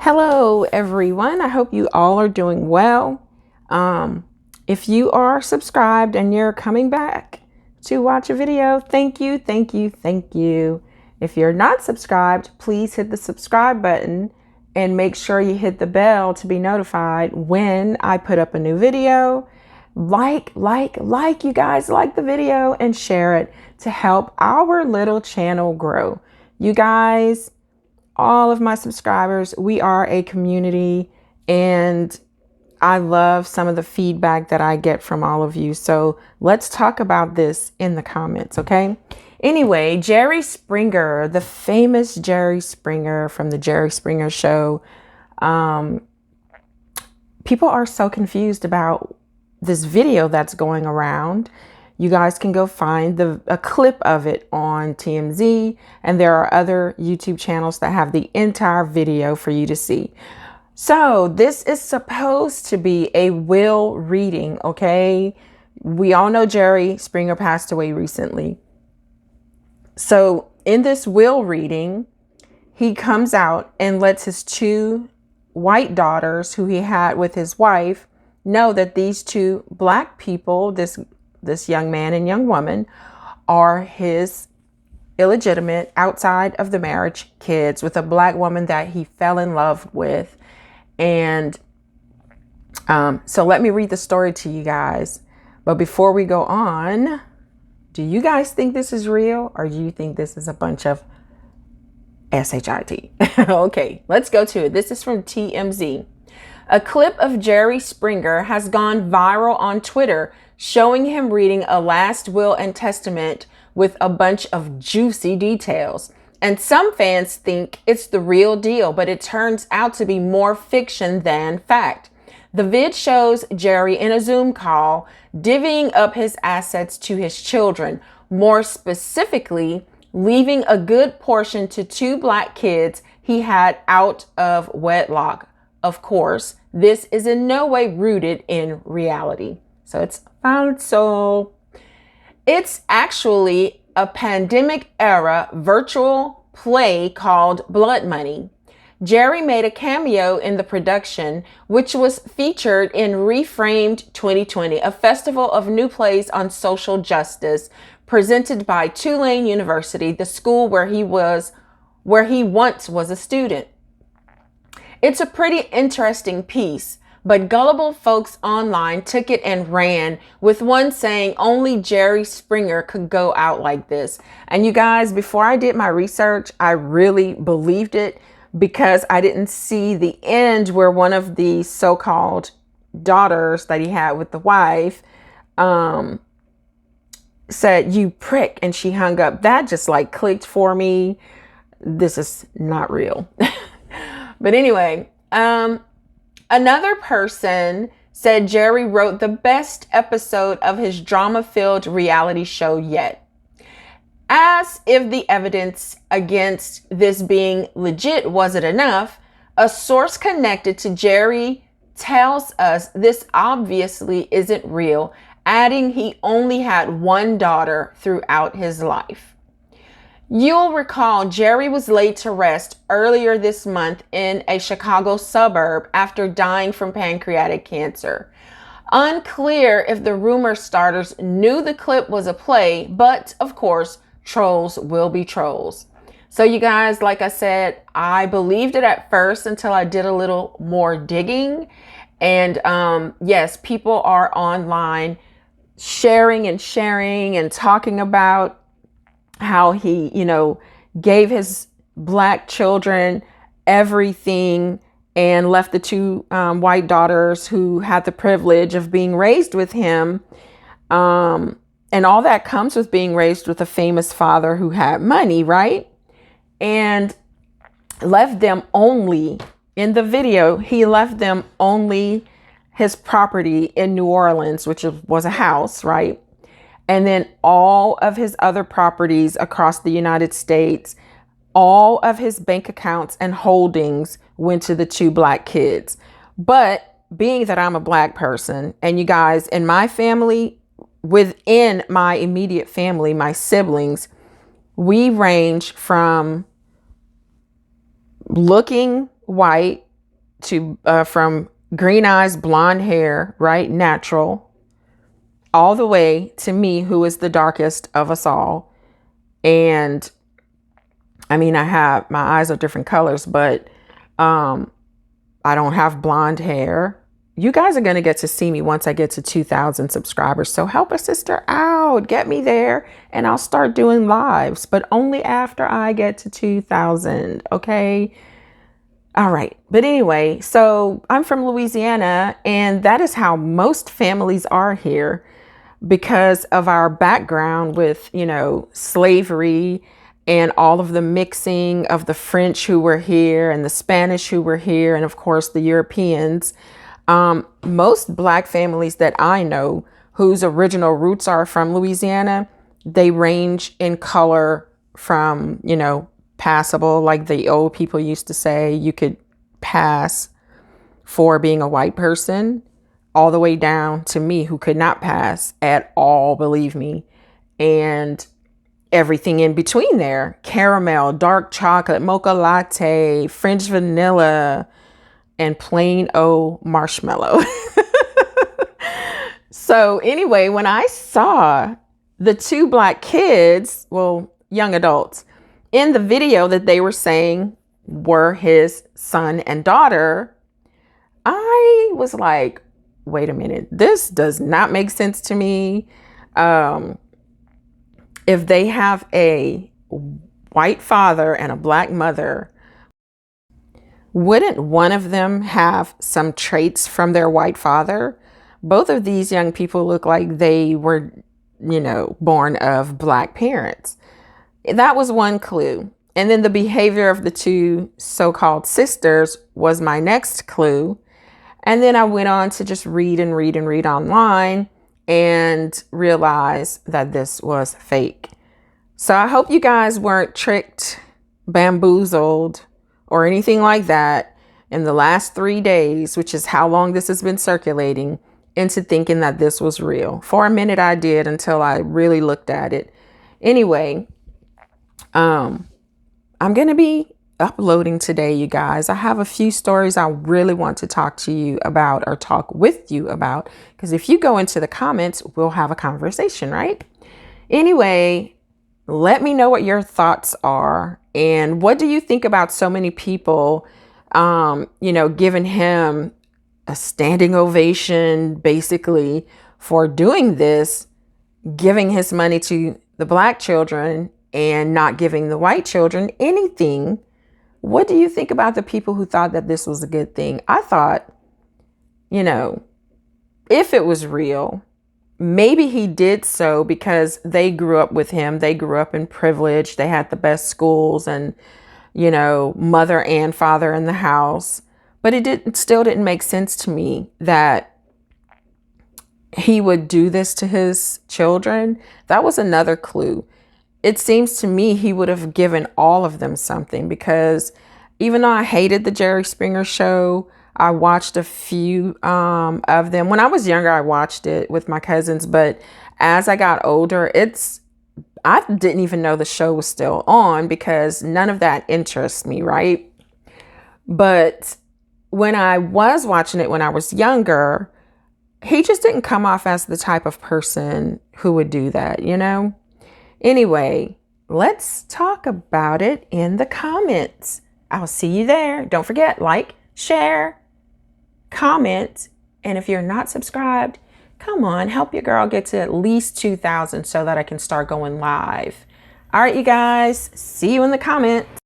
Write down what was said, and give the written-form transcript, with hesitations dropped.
Hello, everyone. I hope you all are doing well. If you are subscribed and you're coming back to watch a video, thank you, thank you, thank you. If you're not subscribed, please hit the subscribe button and make sure you hit the bell to be notified when I put up a new video. Like, you guys like the video and share it to help our little channel grow. You guys, all of my subscribers, we are a community, and I love some of the feedback that I get from all of you. So let's talk about this in the comments, okay? Anyway, Jerry Springer, the famous Jerry Springer from the Jerry Springer Show. People are so confused about this video that's going around. You guys can go find a clip of it on TMZ, and there are other YouTube channels that have the entire video for you to see. So this is supposed to be a will reading, okay? We all know Jerry Springer passed away recently. So in this will reading, he comes out and lets his two white daughters, who he had with his wife, know that these two black people, this young man and young woman, are his illegitimate, outside of the marriage kids with a black woman that he fell in love with. And so let me read the story to you guys. But before we go on, do you guys think this is real, or do you think this is a bunch of SHIT? Okay, let's go to it. This is from TMZ. A clip of Jerry Springer has gone viral on Twitter, showing him reading a last will and testament with a bunch of juicy details. And some fans think it's the real deal, but it turns out to be more fiction than fact. The vid shows Jerry in a Zoom call divvying up his assets to his children, more specifically, leaving a good portion to two black kids he had out of wedlock. Of course, this is in no way rooted in reality. So it's falso. It's actually a pandemic era virtual play called Blood Money. Jerry made a cameo in the production, which was featured in Reframed 2020, a festival of new plays on social justice presented by Tulane University, the school where he once was a student. It's a pretty interesting piece, but gullible folks online took it and ran, with one saying only Jerry Springer could go out like this. And you guys, before I did my research, I really believed it, because I didn't see the end where one of the so-called daughters that he had with the wife said, "You prick," and she hung up. That just like clicked for me. This is not real. But anyway, another person said Jerry wrote the best episode of his drama-filled reality show yet. As if the evidence against this being legit wasn't enough, a source connected to Jerry tells us this obviously isn't real, adding he only had one daughter throughout his life. You'll recall Jerry was laid to rest earlier this month in a Chicago suburb after dying from pancreatic cancer. Unclear if the rumor starters knew the clip was a play, but of course, trolls will be trolls. So you guys, like I said, I believed it at first until I did a little more digging. And yes, people are online sharing and talking about how he, gave his black children everything and left the two white daughters who had the privilege of being raised with him. And all that comes with being raised with a famous father who had money, right? And left them only, in the video, he left them only his property in New Orleans, which was a house, right? And then all of his other properties across the United States, all of his bank accounts and holdings went to the two black kids. But being that I'm a black person, and you guys, in my family, within my immediate family, my siblings, we range from looking white to from green eyes, blonde hair, right? Natural, all the way to me, who is the darkest of us all. And I mean, my eyes are different colors, but I don't have blonde hair. You guys are going to get to see me once I get to 2,000 subscribers. So help a sister out, get me there, and I'll start doing lives, but only after I get to 2,000. Okay. All right. But anyway, so I'm from Louisiana, and that is how most families are here because of our background with, slavery and all of the mixing of the French who were here and the Spanish who were here, and of course the Europeans. Most Black families that I know whose original roots are from Louisiana, they range in color from, passable, like the old people used to say, you could pass for being a white person, all the way down to me who could not pass at all, believe me. And everything in between there: caramel, dark chocolate, mocha latte, French vanilla, and plain old marshmallow. So anyway, when I saw the two Black kids, well, young adults, in the video that they were saying were his son and daughter, I was like, wait a minute, this does not make sense to me. If they have a white father and a Black mother, wouldn't one of them have some traits from their white father? Both of these young people look like they were, born of Black parents. That was one clue. And then the behavior of the two so-called sisters was my next clue. And then I went on to just read and read and read online and realize that this was fake. So I hope you guys weren't tricked, bamboozled, or anything like that in the last 3 days, which is how long this has been circulating, into thinking that this was real. For a minute I did, until I really looked at it. Anyway, I'm going to be uploading today, you guys. I have a few stories I really want to talk to you about, or talk with you about, because if you go into the comments, we'll have a conversation, right? Anyway, let me know what your thoughts are, and what do you think about so many people, giving him a standing ovation, basically, for doing this, giving his money to the Black children and not giving the white children anything. What do you think about the people who thought that this was a good thing? I thought, if it was real, maybe he did so because they grew up with him. They grew up in privilege. They had the best schools and, mother and father in the house. But it still didn't make sense to me that he would do this to his children. That was another clue. It seems to me he would have given all of them something, because even though I hated the Jerry Springer show, I watched a few of them. When I was younger, I watched it with my cousins, but as I got older, I didn't even know the show was still on, because none of that interests me, right? But when I was watching it when I was younger, he just didn't come off as the type of person who would do that, Anyway, let's talk about it in the comments. I'll see you there. Don't forget, like, share, comment, and if you're not subscribed, come on, help your girl get to at least 2,000 so that I can start going live. All right, you guys, see you in the comments.